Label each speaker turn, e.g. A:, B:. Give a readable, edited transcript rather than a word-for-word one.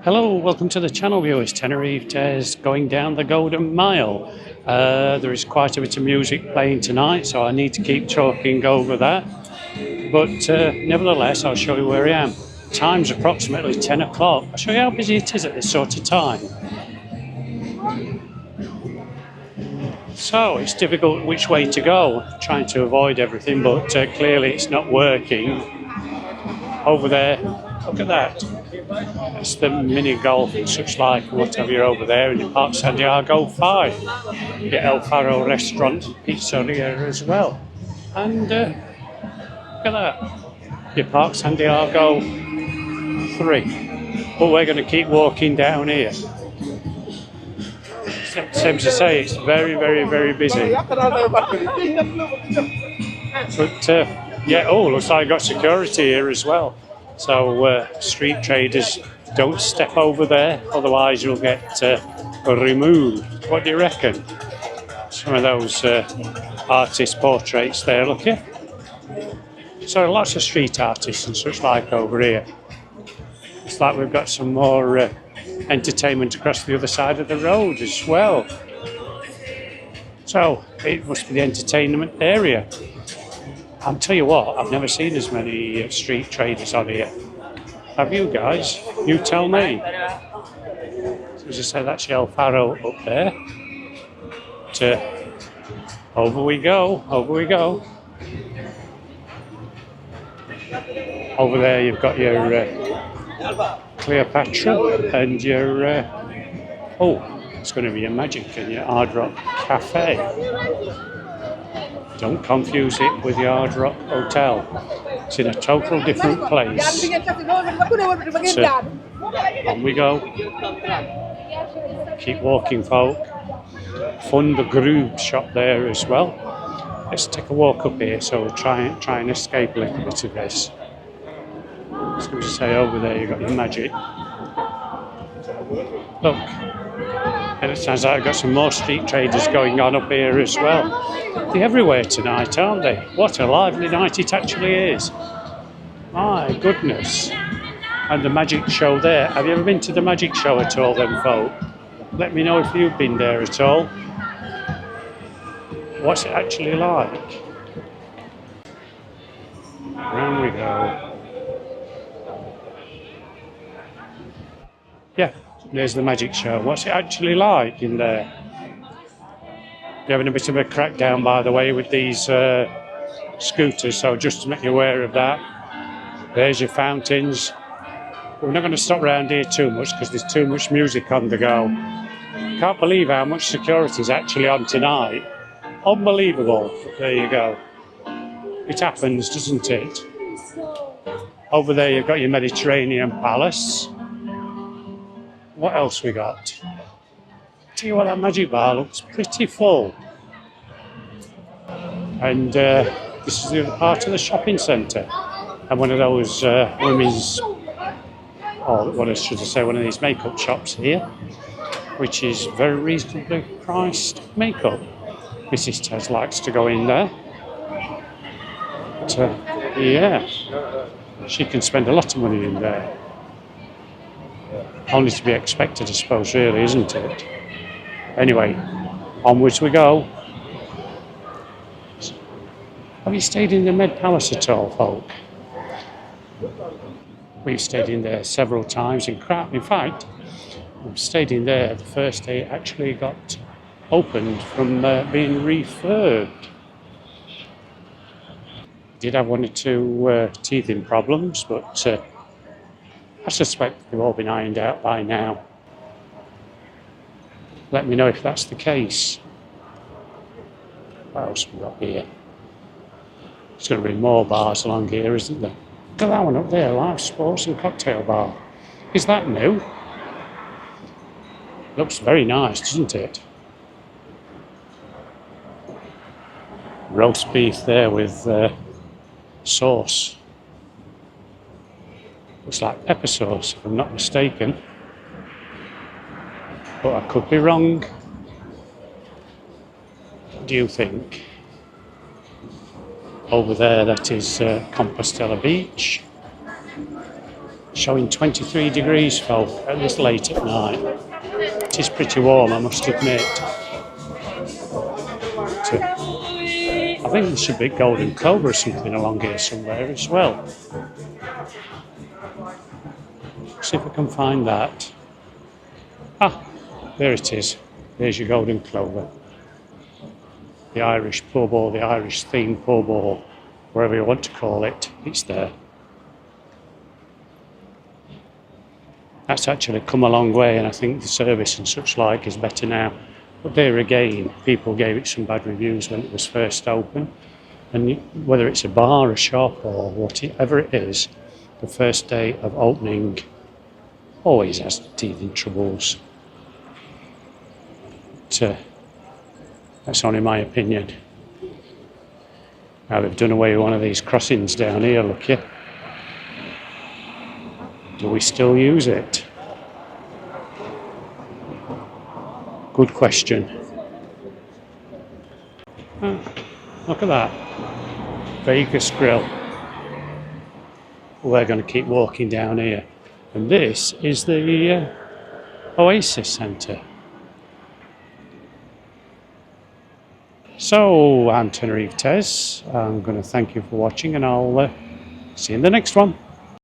A: Hello, welcome to the channel viewers. Tenerife is going down the Golden Mile. There is quite a bit of music playing tonight, so I need to keep talking over that. But nevertheless, I'll show you where I am. Time's approximately 10 o'clock. I'll show you how busy it is at this sort of time. So it's difficult which way to go. I'm trying to avoid everything, but clearly it's not working. Over there, look at that. That's the mini golf and such like, what have you over there in the Park Santiago 5. The El Faro restaurant, pizzeria as well. And look at that, the Park Santiago 3. But we're going to keep walking down here. Seems to say it's very, very, very busy. But yeah, oh, looks like I've got security here as well. So street traders, don't step over there, otherwise you'll get removed. What do you reckon? Some of those artist portraits there, look here. So lots of street artists and such like over here. It's like we've got some more entertainment across the other side of the road as well. So it must be the entertainment area. I'll tell you what, I've never seen as many street traders on here. Have you guys? You tell me. So as I say, that's El Faro up there. Over we go, over we go. Over there you've got your Cleopatra and your, oh, it's going to be a Magic and your Hard Rock Cafe. Don't confuse it with the Hard Rock Hotel. It's in a total different place. So, on we go. Keep walking, folk. Fund the Groove shop there as well. Let's take a walk up here, so we'll try and escape a little bit of this. So as I say, over there you've got your Magic. Look, and it sounds like I've got some more street traders going on up here as well. They're everywhere tonight, aren't they? What a lively night it actually is. My goodness. And the magic show there. Have you ever been to the magic show at all then, folk? Let me know if you've been there at all. What's it actually like? Round we go. Yeah, there's the magic show. What's it actually like in there? They're having a bit of a crackdown, by the way, with these scooters, so just to make you aware of that. There's your fountains. We're not going to stop around here too much because there's too much music on the go. Can't believe how much security is actually on tonight. Unbelievable. There you go. It happens, doesn't it? Over there you've got your Mediterranean Palace. What else we got? Tell you what, that Magic Bar looks pretty full. And this is the other part of the shopping centre. And one of those women's, or what should I say, one of these makeup shops here, which is very reasonably priced makeup. Mrs. Tez likes to go in there. But yeah, she can spend a lot of money in there. Only to be expected, I suppose, really, isn't it? Anyway, onwards we go. Have you stayed in the Med Palace at all, folk? We've stayed in there several times. In fact, we've stayed in there the first day it actually got opened from being refurbed. Did have one or two teething problems, but I suspect they've all been ironed out by now. Let me know if that's the case. What else have we got here? There's going to be more bars along here, isn't there? Look at that one up there, Live Sports and Cocktail Bar. Is that new? Looks very nice, doesn't it? Roast beef there with sauce. Looks like pepper sauce, if I'm not mistaken. But I could be wrong. What do you think? Over there, that is Compostela Beach. showing 23 degrees folk at this late at night. It is pretty warm, I must admit. So, I think there should be golden clover or something along here somewhere as well. See if I can find that. Ah, there it is. There's your golden clover. The Irish pub or the Irish themed pub or whatever you want to call it, it's there. That's actually come a long way, and I think the service and such like is better now. But there again, people gave it some bad reviews when it was first open. And whether it's a bar, a shop, or whatever it is, the first day of opening always has teething troubles. That's only my opinion. Now they've done away with one of these crossings down here, look here. Do we still use it? Good question. Oh, look at that. Vegas Grill. We're going to keep walking down here. And this is the Oasis Centre. So, I'm Tenerife Tez. I'm going to thank you for watching, and I'll see you in the next one.